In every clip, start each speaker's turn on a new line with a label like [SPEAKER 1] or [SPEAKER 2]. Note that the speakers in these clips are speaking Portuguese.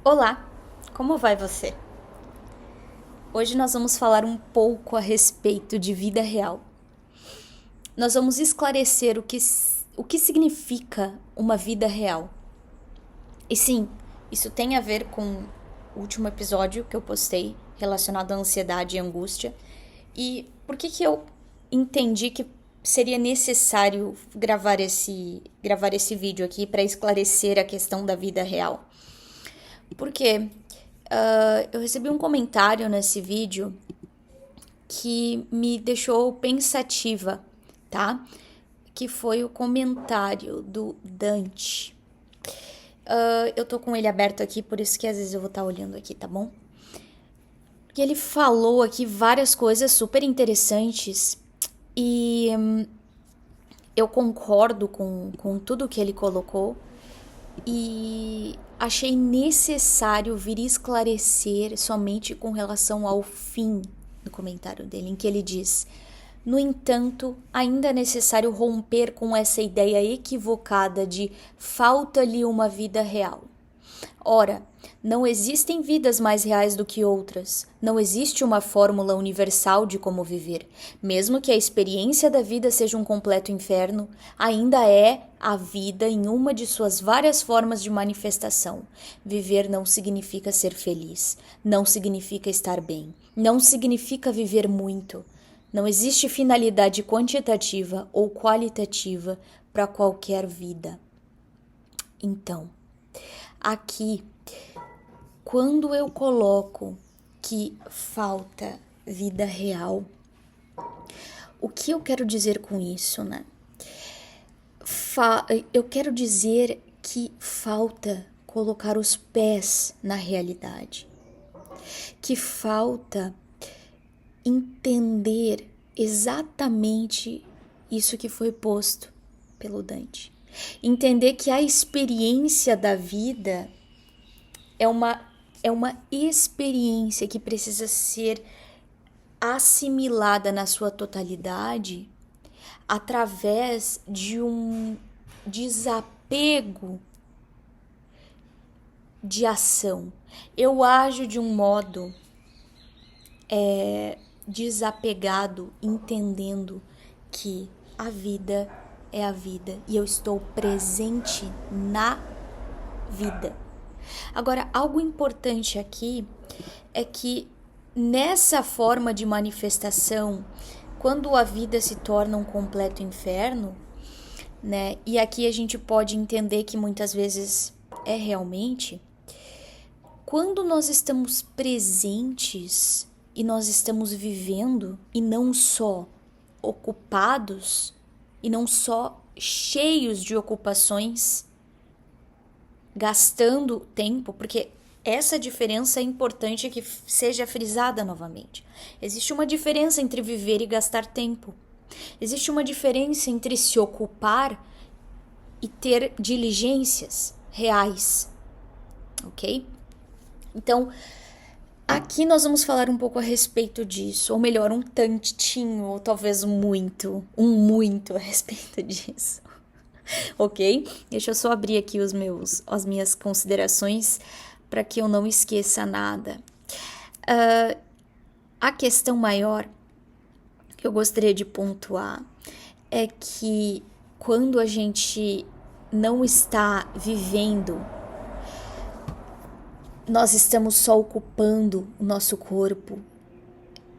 [SPEAKER 1] Olá, como vai você? Hoje nós vamos falar um pouco a respeito de vida real. Nós vamos esclarecer o que significa uma vida real. E sim, isso tem a ver com o último episódio que eu postei relacionado à ansiedade e angústia. E por que eu entendi que seria necessário gravar esse vídeo aqui para esclarecer a questão da vida real? Porque eu recebi um comentário nesse vídeo que me deixou pensativa, tá? Que foi o comentário do Dante. Eu tô com ele aberto aqui, por isso que às vezes eu vou estar olhando aqui, tá bom? E ele falou aqui várias coisas super interessantes e eu concordo com tudo que ele colocou e achei necessário vir esclarecer somente com relação ao fim do comentário dele, em que ele diz: no entanto, ainda é necessário romper com essa ideia equivocada de falta-lhe uma vida real. Ora, não existem vidas mais reais do que outras. Não existe uma fórmula universal de como viver. Mesmo que a experiência da vida seja um completo inferno, ainda é a vida em uma de suas várias formas de manifestação. Viver não significa ser feliz, não significa estar bem, não significa viver muito. Não existe finalidade quantitativa ou qualitativa para qualquer vida. Então, aqui, quando eu coloco que falta vida real, o que eu quero dizer com isso, né? Eu quero dizer que falta colocar os pés na realidade, que falta entender exatamente isso que foi posto pelo Dante. Entender que a experiência da vida é uma experiência que precisa ser assimilada na sua totalidade através de um desapego de ação. Eu ajo de um modo desapegado, entendendo que a vida é a vida e eu estou presente na vida. Agora, algo importante aqui é que nessa forma de manifestação, quando a vida se torna um completo inferno, né? E aqui a gente pode entender que muitas vezes é realmente quando nós estamos presentes e nós estamos vivendo e não só ocupados e não só cheios de ocupações, gastando tempo, porque essa diferença é importante que seja frisada novamente. Existe uma diferença entre viver e gastar tempo. Existe uma diferença entre se ocupar e ter diligências reais, ok? Então, aqui nós vamos falar um pouco a respeito disso, ou melhor, um tantinho, ou talvez um muito a respeito disso. Ok? Deixa eu só abrir aqui as minhas considerações para que eu não esqueça nada. A questão maior que eu gostaria de pontuar é que quando a gente não está vivendo, nós estamos só ocupando o nosso corpo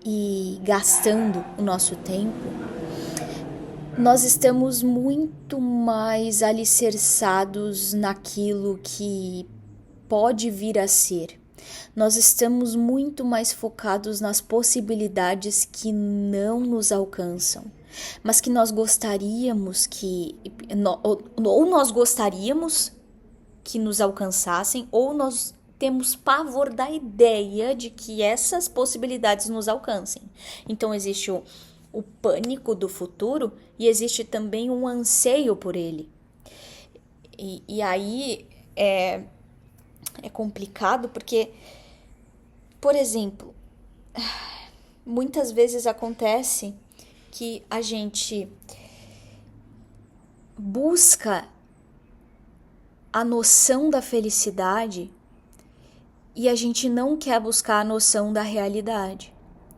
[SPEAKER 1] e gastando o nosso tempo, nós estamos muito mais alicerçados naquilo que pode vir a ser. Nós estamos muito mais focados nas possibilidades que não nos alcançam, mas que nós gostaríamos ou nós gostaríamos que nos alcançassem, ou nós temos pavor da ideia de que essas possibilidades nos alcancem. Então existe o pânico do futuro e existe também um anseio por ele. E aí é complicado porque, por exemplo, muitas vezes acontece que a gente busca a noção da felicidade e a gente não quer buscar a noção da realidade,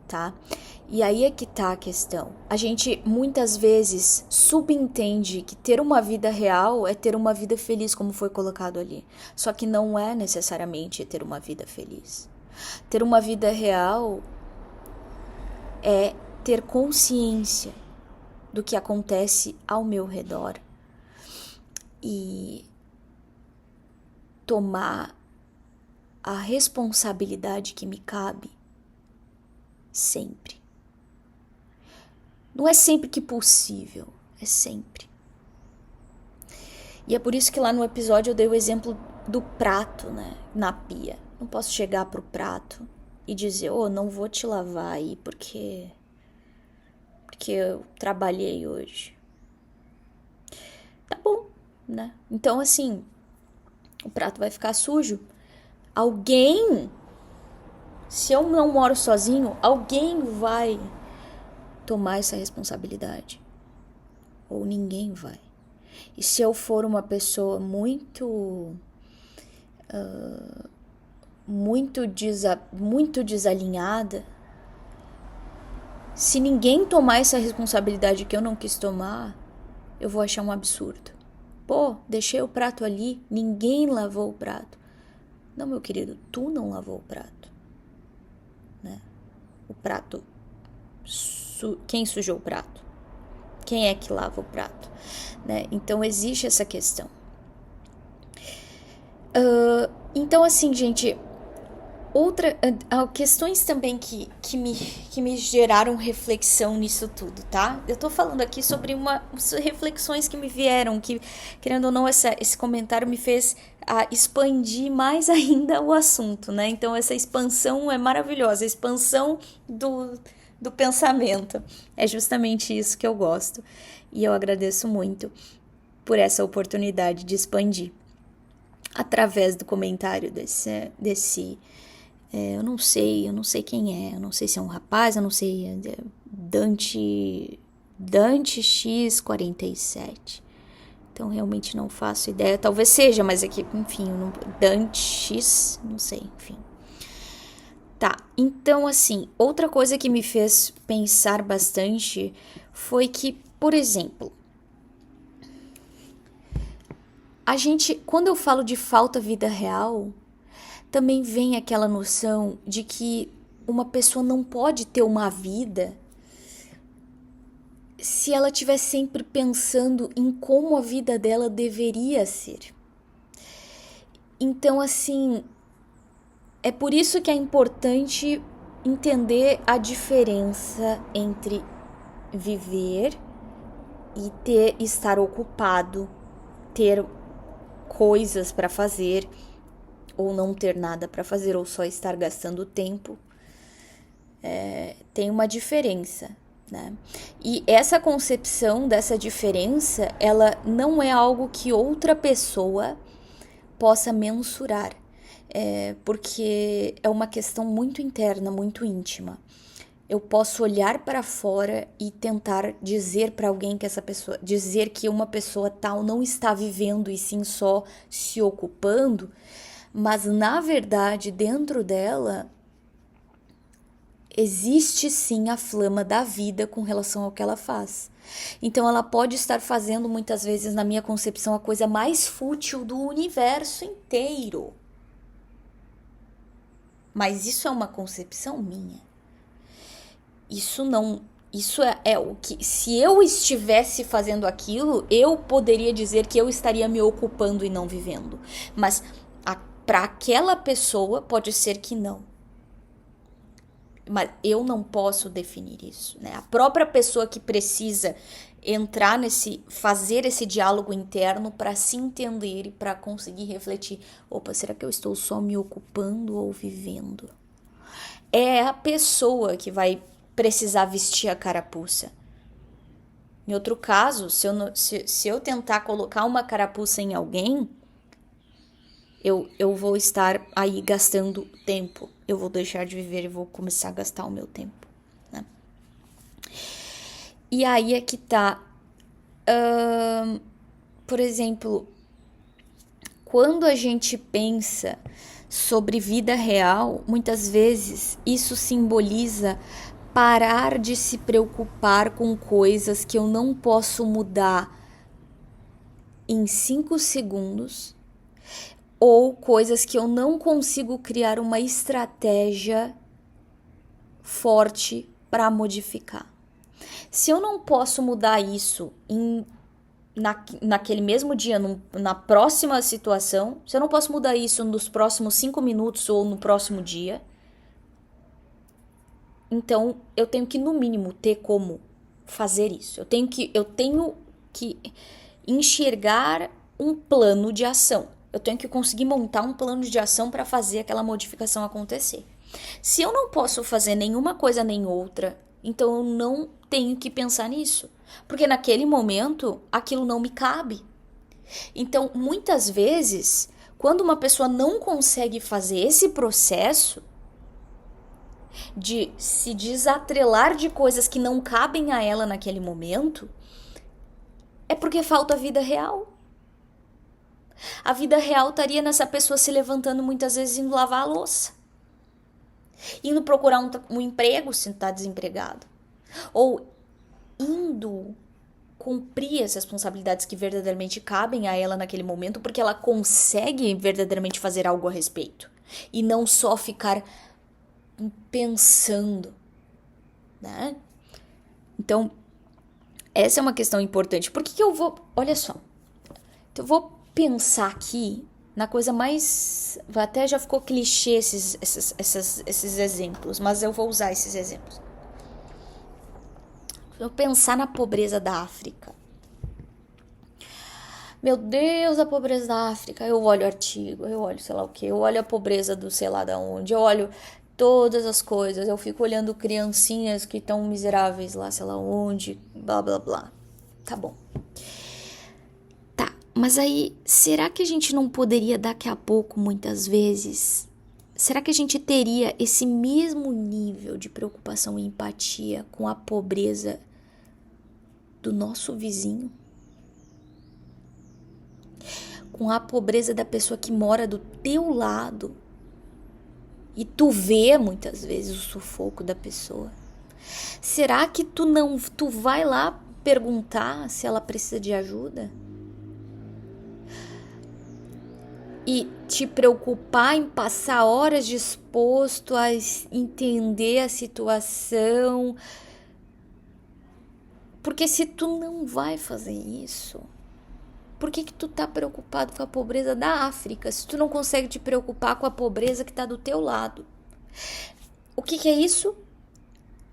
[SPEAKER 1] tá? E aí é que tá a questão. A gente muitas vezes subentende que ter uma vida real é ter uma vida feliz, como foi colocado ali. Só que não é necessariamente ter uma vida feliz. Ter uma vida real é ter consciência do que acontece ao meu redor e tomar a responsabilidade que me cabe sempre. Não é sempre que possível, é sempre. E é por isso que lá no episódio eu dei o exemplo do prato, né, na pia. Não posso chegar pro prato e dizer, não vou te lavar aí porque eu trabalhei hoje. Tá bom, né? Então, assim, o prato vai ficar sujo. Alguém, se eu não moro sozinho, alguém vai tomar essa responsabilidade. Ou ninguém vai. E se eu for uma pessoa muito desalinhada, se ninguém tomar essa responsabilidade que eu não quis tomar, eu vou achar um absurdo. Pô, deixei o prato ali, ninguém lavou o prato. Não, meu querido, tu não lavou o prato, né? O prato, quem sujou o prato? Quem é que lava o prato? Né? Então existe essa questão. Então assim, gente, questões também que me geraram reflexão nisso tudo, tá? Eu tô falando aqui sobre reflexões que me vieram, que, querendo ou não, esse comentário me fez expandir mais ainda o assunto, né? Então essa expansão é maravilhosa, a expansão do pensamento. É justamente isso que eu gosto. E eu agradeço muito por essa oportunidade de expandir através do comentário desse eu não sei quem é, eu não sei se é um rapaz, eu não sei, Dante X47. Então realmente não faço ideia, talvez seja, mas aqui, enfim, Dante X, não sei, enfim. Tá, então assim, outra coisa que me fez pensar bastante foi que, por exemplo, quando eu falo de falta vida real, também vem aquela noção de que uma pessoa não pode ter uma vida se ela estiver sempre pensando em como a vida dela deveria ser. Então, assim, é por isso que é importante entender a diferença entre viver e estar ocupado, ter coisas para fazer, ou não ter nada para fazer, ou só estar gastando tempo. Tem uma diferença, né? E essa concepção dessa diferença, ela não é algo que outra pessoa possa mensurar, porque é uma questão muito interna, muito íntima. Eu posso olhar para fora e tentar dizer para alguém que dizer que uma pessoa tal não está vivendo e sim só se ocupando, mas na verdade dentro dela existe sim a flama da vida com relação ao que ela faz. Então ela pode estar fazendo muitas vezes, na minha concepção, a coisa mais fútil do universo inteiro. Mas isso é uma concepção minha. Isso é o que, se eu estivesse fazendo aquilo, eu poderia dizer que eu estaria me ocupando e não vivendo. Mas para aquela pessoa pode ser que não. Mas eu não posso definir isso, né? A própria pessoa que precisa fazer esse diálogo interno para se entender e para conseguir refletir, será que eu estou só me ocupando ou vivendo? É a pessoa que vai precisar vestir a carapuça. Em outro caso, se eu tentar colocar uma carapuça em alguém, eu vou estar aí gastando tempo. Eu vou deixar de viver e vou começar a gastar o meu tempo, né? E aí é que tá. Por exemplo, quando a gente pensa sobre vida real, muitas vezes isso simboliza parar de se preocupar com coisas que eu não posso mudar em 5 segundos ou coisas que eu não consigo criar uma estratégia forte para modificar. Se eu não posso mudar isso naquele mesmo dia, na próxima situação, se eu não posso mudar isso nos próximos 5 minutos ou no próximo dia, então eu tenho que, no mínimo, ter como fazer isso. Eu tenho que enxergar um plano de ação. Eu tenho que conseguir montar um plano de ação para fazer aquela modificação acontecer. Se eu não posso fazer nenhuma coisa nem outra, então eu não tenho que pensar nisso. Porque naquele momento, aquilo não me cabe. Então, muitas vezes, quando uma pessoa não consegue fazer esse processo de se desatrelar de coisas que não cabem a ela naquele momento, é porque falta a vida real. A vida real estaria nessa pessoa se levantando muitas vezes indo lavar a louça, indo procurar um emprego se está desempregado, ou indo cumprir as responsabilidades que verdadeiramente cabem a ela naquele momento, porque ela consegue verdadeiramente fazer algo a respeito e não só ficar pensando, né? Então, essa é uma questão importante. Por que eu vou... Olha só. Eu vou pensar aqui na coisa mais... Até já ficou clichê esses exemplos, mas eu vou usar esses exemplos. Eu pensar na pobreza da África. Meu Deus, a pobreza da África. Eu olho o artigo, eu olho sei lá o que, eu olho a pobreza do sei lá da onde, eu olho todas as coisas, eu fico olhando criancinhas que estão miseráveis lá, sei lá onde, blá blá blá. Tá bom. Tá, mas aí, será que a gente não poderia daqui a pouco, muitas vezes, será que a gente teria esse mesmo nível de preocupação e empatia com a pobreza do nosso vizinho? Com a pobreza da pessoa que mora do teu lado? E tu vê muitas vezes o sufoco da pessoa. Será que tu vai lá perguntar se ela precisa de ajuda? E te preocupar em passar horas disposto a entender a situação? Porque se tu não vai fazer isso, por que tu tá preocupado com a pobreza da África, se tu não consegue te preocupar com a pobreza que tá do teu lado? O que é isso?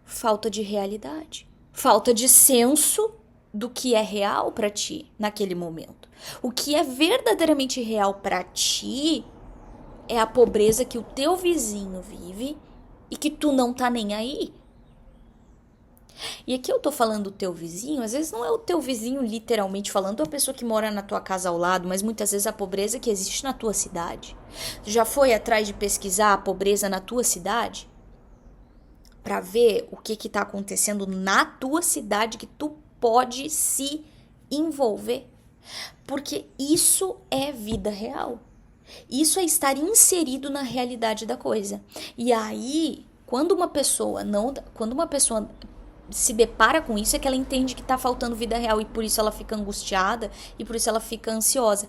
[SPEAKER 1] Falta de realidade. Falta de senso do que é real pra ti naquele momento. O que é verdadeiramente real pra ti é a pobreza que o teu vizinho vive e que tu não tá nem aí. E aqui eu tô falando do teu vizinho, às vezes não é o teu vizinho literalmente falando, é a pessoa que mora na tua casa ao lado, mas muitas vezes a pobreza que existe na tua cidade. Tu já foi atrás de pesquisar a pobreza na tua cidade? Pra ver o que tá acontecendo na tua cidade que tu pode se envolver. Porque isso é vida real. Isso é estar inserido na realidade da coisa. E aí, quando uma pessoa se depara com isso, é que ela entende que tá faltando vida real e por isso ela fica angustiada e por isso ela fica ansiosa.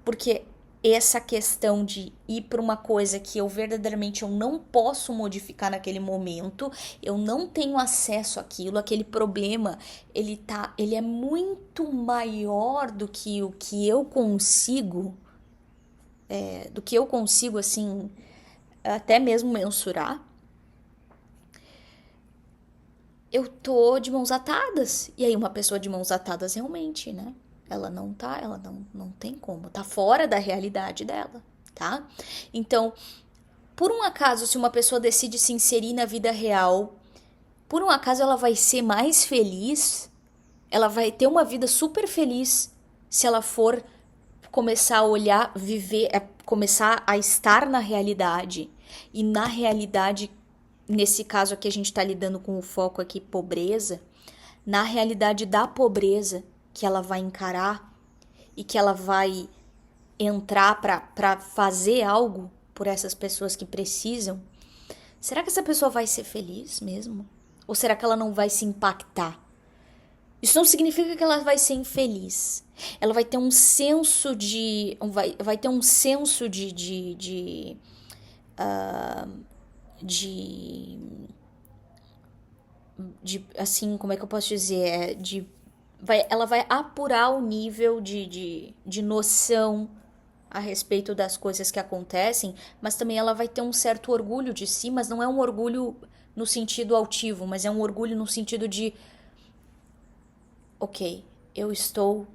[SPEAKER 1] Porque essa questão de ir para uma coisa que eu verdadeiramente eu não posso modificar naquele momento, eu não tenho acesso àquilo, aquele problema, ele é muito maior do que o que eu consigo, assim, até mesmo mensurar. Eu tô de mãos atadas. E aí uma pessoa de mãos atadas realmente, né? Ela não tem como, tá fora da realidade dela, tá? Então, por um acaso, se uma pessoa decide se inserir na vida real, por um acaso ela vai ser mais feliz, ela vai ter uma vida super feliz se ela for começar a olhar, viver, começar a estar na realidade. E na realidade, nesse caso aqui a gente tá lidando com o foco aqui, pobreza, na realidade da pobreza que ela vai encarar e que ela vai entrar para fazer algo por essas pessoas que precisam, será que essa pessoa vai ser feliz mesmo? Ou será que ela não vai se impactar? Isso não significa que ela vai ser infeliz. Ela vai ter um senso de... Vai ter um senso de assim, como é que eu posso dizer? Ela vai apurar o nível de noção a respeito das coisas que acontecem, mas também ela vai ter um certo orgulho de si, mas não é um orgulho no sentido altivo, mas é um orgulho no sentido de ok, eu estou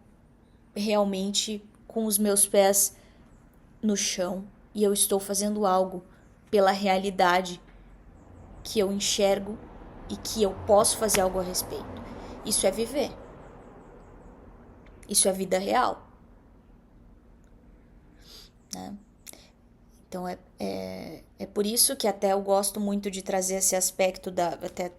[SPEAKER 1] realmente com os meus pés no chão e eu estou fazendo algo pela realidade que eu enxergo e que eu posso fazer algo a respeito. Isso é viver. Isso é vida real. Né? Então é por isso que até eu gosto muito de trazer esse aspecto até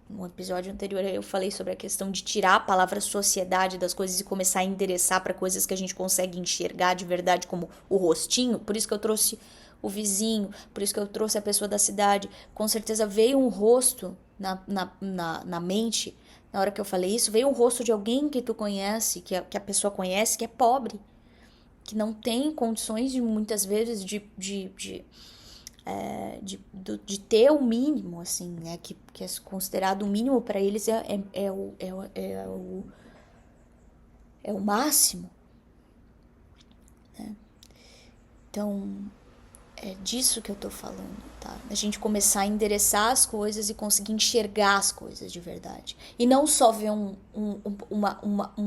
[SPEAKER 1] no episódio anterior eu falei sobre a questão de tirar a palavra sociedade das coisas e começar a endereçar para coisas que a gente consegue enxergar de verdade, como o rostinho. Por isso que eu trouxe o vizinho, por isso que eu trouxe a pessoa da cidade. Com certeza veio um rosto na mente, na hora que eu falei isso, veio um rosto de alguém que tu conhece, que a pessoa conhece, que é pobre, que não tem condições de muitas vezes de ter o mínimo, assim, né? Que é considerado o mínimo para eles é o máximo. Né? Então, é disso que eu tô falando, tá? A gente começar a endereçar as coisas e conseguir enxergar as coisas de verdade. E não só ver um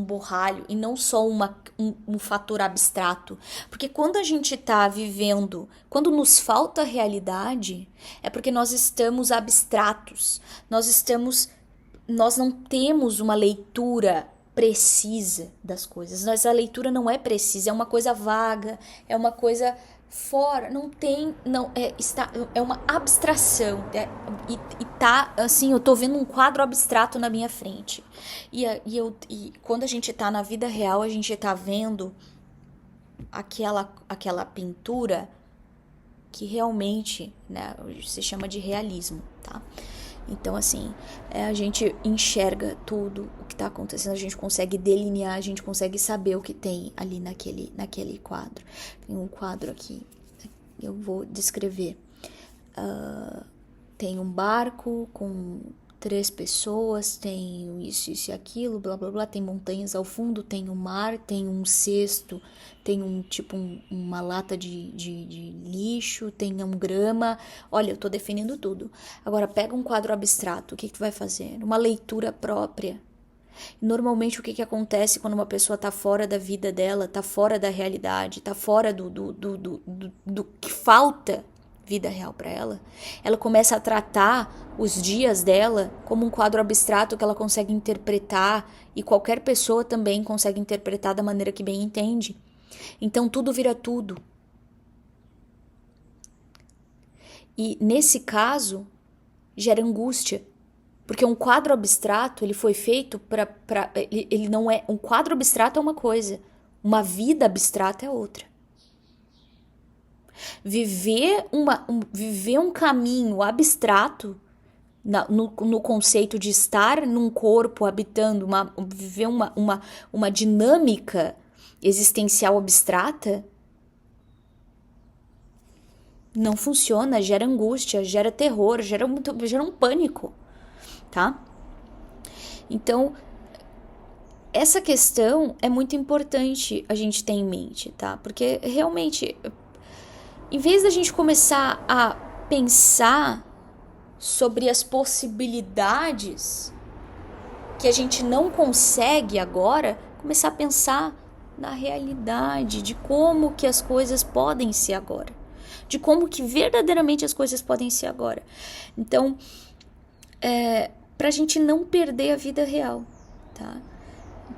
[SPEAKER 1] borralho, e não só um fator abstrato. Porque quando a gente tá vivendo, quando nos falta realidade, é porque nós estamos abstratos. Nós não temos uma leitura precisa das coisas. A leitura não é precisa, é uma coisa vaga, é uma coisa fora, é uma abstração, e tá assim, eu tô vendo um quadro abstrato na minha frente, e quando a gente tá na vida real, a gente tá vendo aquela pintura que realmente, né, se chama de realismo, tá? Então, assim, a gente enxerga tudo o que está acontecendo, a gente consegue delinear, a gente consegue saber o que tem ali naquele quadro. Tem um quadro aqui, eu vou descrever. Tem um barco com 3 pessoas, tem isso e aquilo, blá blá blá, tem montanhas ao fundo, tem o mar, tem um cesto, tem uma lata de lixo, tem grama. Olha, eu tô definindo tudo. Agora pega um quadro abstrato, o que tu vai fazer? Uma leitura própria. Normalmente o que acontece quando uma pessoa tá fora da vida dela, tá fora da realidade, tá fora do que falta vida real para ela, ela começa a tratar os dias dela como um quadro abstrato que ela consegue interpretar, e qualquer pessoa também consegue interpretar da maneira que bem entende. Então tudo vira tudo. E nesse caso gera angústia, porque um quadro abstrato, ele foi feito ele não é, um quadro abstrato é uma coisa, uma vida abstrata é outra. Viver um caminho abstrato no conceito de estar num corpo habitando, viver uma dinâmica existencial abstrata, não funciona, gera angústia, gera terror, gera um pânico, tá? Então, essa questão é muito importante a gente ter em mente, tá? Porque realmente, em vez da gente começar a pensar sobre as possibilidades que a gente não consegue agora, começar a pensar na realidade, de como que as coisas podem ser agora, de como que verdadeiramente as coisas podem ser agora. Então, pra gente não perder a vida real, tá?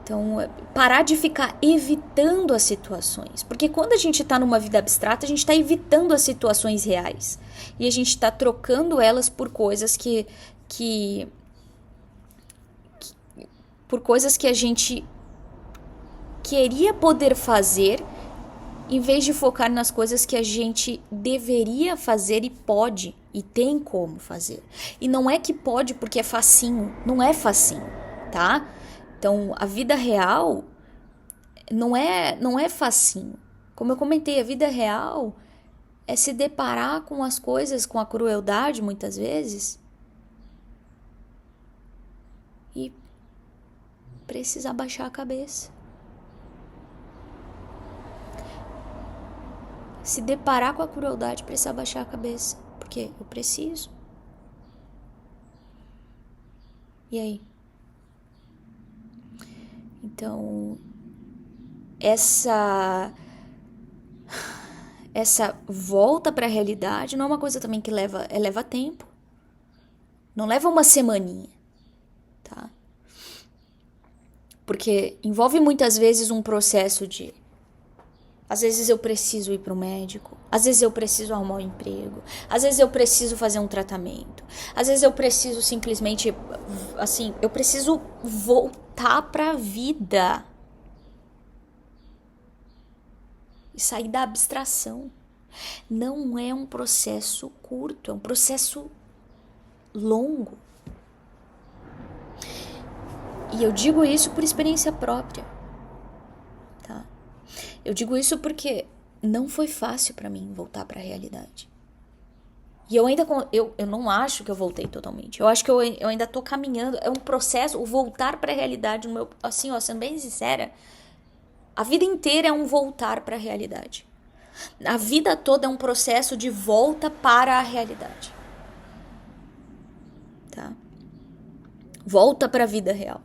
[SPEAKER 1] Então, parar de ficar evitando as situações. Porque quando a gente está numa vida abstrata, a gente está evitando as situações reais. E a gente está trocando elas por coisas por coisas que a gente queria poder fazer em vez de focar nas coisas que a gente deveria fazer e pode e tem como fazer. E não é que pode porque é facinho, não é facinho, tá? Então, a vida real não é facinho. Como eu comentei, a vida real é se deparar com as coisas, com a crueldade muitas vezes e precisar baixar a cabeça. Se deparar com a crueldade, precisar baixar a cabeça. Porque eu preciso. E aí? Então, essa volta para a realidade não é uma coisa também que leva tempo. Não leva uma semaninha, tá? Porque envolve muitas vezes um processo de... Às vezes eu preciso ir para o médico, às vezes eu preciso arrumar um emprego, às vezes eu preciso fazer um tratamento, às vezes eu preciso simplesmente, assim, eu preciso voltar para a vida e sair da abstração. Não é um processo curto, é um processo longo. E eu digo isso por experiência própria, tá? Eu digo isso porque não foi fácil pra mim voltar pra realidade. E eu não acho que eu voltei totalmente. Eu acho que eu ainda tô caminhando. É um processo, o voltar pra realidade, assim, ó, sendo bem sincera, a vida inteira é um voltar pra realidade. A vida toda é um processo de volta para a realidade. Tá? Volta pra vida real.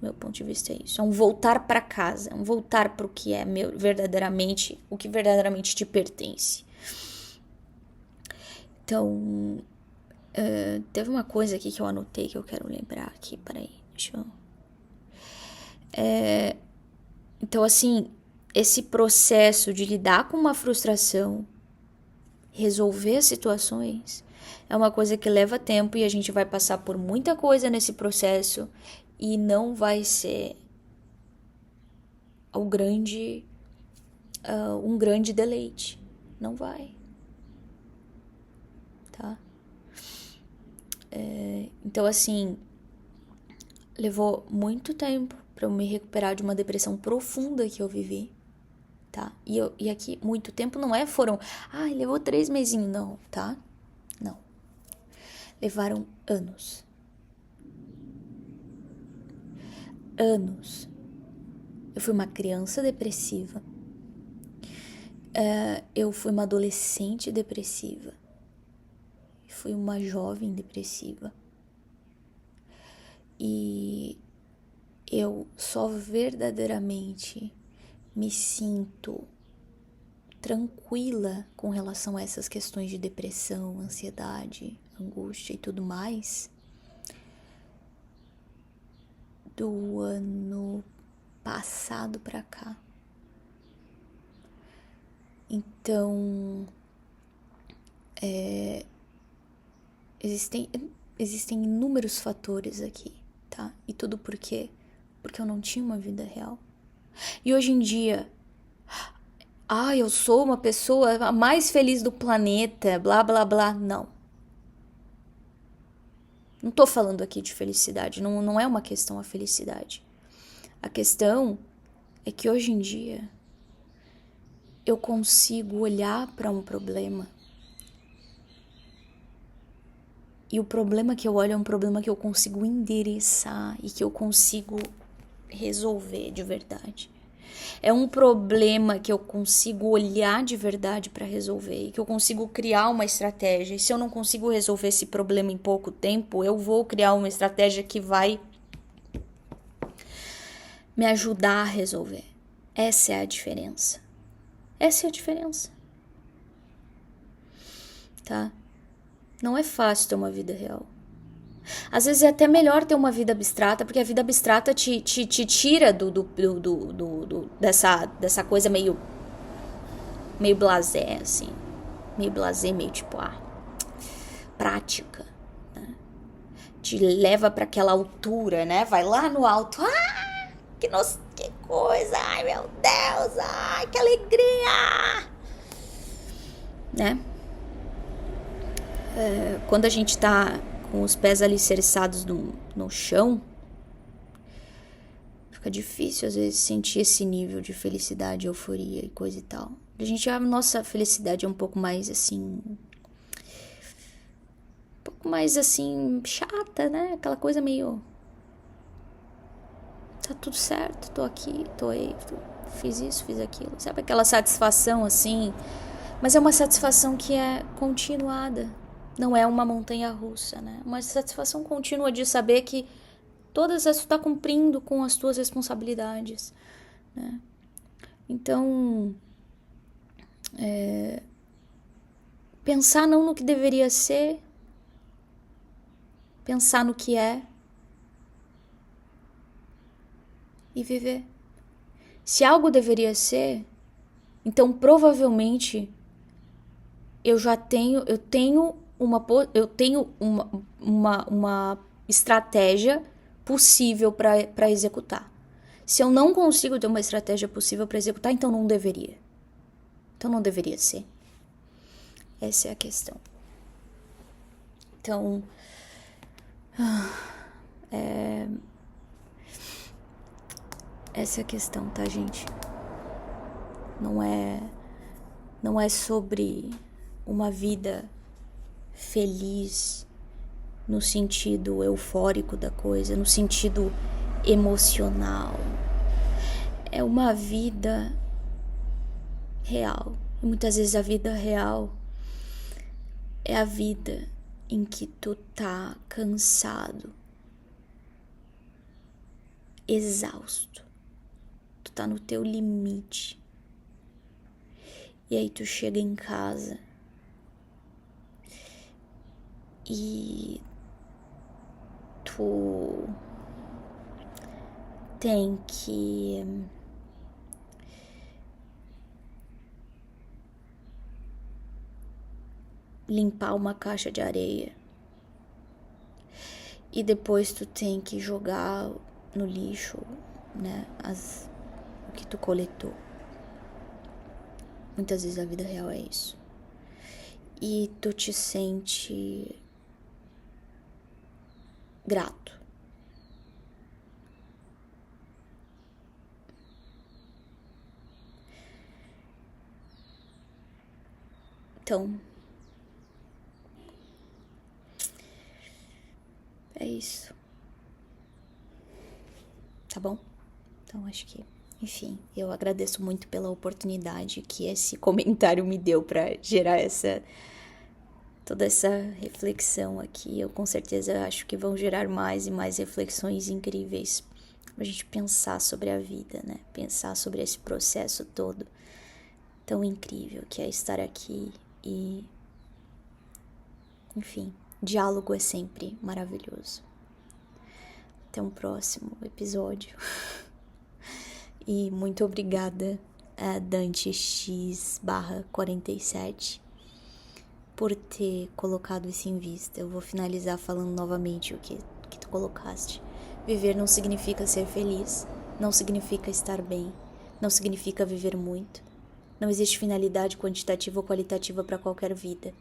[SPEAKER 1] Meu ponto de vista é isso. É um voltar para casa, é um voltar para o que é verdadeiramente, o que verdadeiramente te pertence. Então, teve uma coisa aqui que eu anotei que eu quero lembrar aqui. Peraí, deixa eu... Então, assim, esse processo de lidar com uma frustração, resolver situações, é uma coisa que leva tempo e a gente vai passar por muita coisa nesse processo. E não vai ser um grande deleite. Não vai. Tá? Então, assim, levou muito tempo pra eu me recuperar de uma depressão profunda que eu vivi. Tá? E aqui, muito tempo não é, levou 3 mesinhos, não, tá? Não. Levaram anos. Anos. Eu fui uma criança depressiva. Eu fui uma adolescente depressiva. Fui uma jovem depressiva. E eu só verdadeiramente me sinto tranquila com relação a essas questões de depressão, ansiedade, angústia e tudo mais do ano passado pra cá. Então, existem inúmeros fatores aqui, tá? E tudo por quê? Porque eu não tinha uma vida real. E hoje em dia, eu sou uma pessoa a mais feliz do planeta, blá, blá, blá. Não. Não tô falando aqui de felicidade, não é uma questão a felicidade. A questão é que hoje em dia eu consigo olhar para um problema e o problema que eu olho é um problema que eu consigo endereçar e que eu consigo resolver de verdade. É um problema que eu consigo olhar de verdade para resolver e que eu consigo criar uma estratégia. E se eu não consigo resolver esse problema em pouco tempo, eu vou criar uma estratégia que vai me ajudar a resolver. Essa é a diferença. Essa é a diferença. Tá? Não é fácil ter uma vida real. Às vezes é até melhor ter uma vida abstrata, porque a vida abstrata te tira dessa coisa meio blasé, assim. Meio blasé, meio tipo, prática. Né? Te leva para aquela altura, né? Vai lá no alto. Que que coisa, ai meu Deus, ai que alegria, né? Quando a gente tá com os pés alicerçados no chão, fica difícil às vezes sentir esse nível de felicidade, euforia e coisa e tal. A nossa felicidade é um pouco mais assim, chata, né? Aquela coisa meio, tá tudo certo, tô aqui, tô aí, fiz isso, fiz aquilo. Sabe aquela satisfação assim? Mas é uma satisfação que é continuada. Não é uma montanha russa, né? Uma satisfação contínua de saber que todas as tu tá cumprindo com as tuas responsabilidades, né? Então, pensar não no que deveria ser, pensar no que é e viver. Se algo deveria ser, então provavelmente eu tenho uma estratégia possível para executar. Se eu não consigo ter uma estratégia possível para executar, então não deveria. Então não deveria ser. Essa é a questão. Então, essa é a questão, tá, gente? Não é sobre uma vida feliz no sentido eufórico da coisa, no sentido emocional. É uma vida real. E muitas vezes a vida real é a vida em que tu tá cansado, exausto. Tu tá no teu limite. E aí tu chega em casa e tu tem que limpar uma caixa de areia. E depois tu tem que jogar no lixo, né, o que tu coletou. Muitas vezes a vida real é isso. E tu te sente grato. Então, é isso. Tá bom? Então acho que, enfim, eu agradeço muito pela oportunidade que esse comentário me deu para gerar toda essa reflexão aqui. Eu com certeza acho que vão gerar mais e mais reflexões incríveis pra gente pensar sobre a vida, né? Pensar sobre esse processo todo tão incrível que é estar aqui e, enfim, diálogo é sempre maravilhoso. Até um próximo episódio. E muito obrigada a Dante X/47 por ter colocado isso em vista. Eu vou finalizar falando novamente o que tu colocaste. Viver não significa ser feliz, não significa estar bem, não significa viver muito. Não existe finalidade quantitativa ou qualitativa para qualquer vida.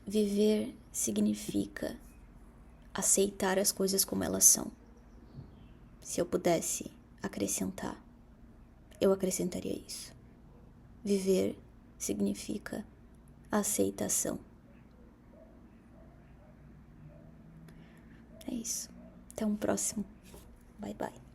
[SPEAKER 1] Viver significa aceitar as coisas como elas são. Se eu pudesse acrescentar, eu acrescentaria isso. Viver significa aceitação. É isso. Até um próximo. Bye, bye.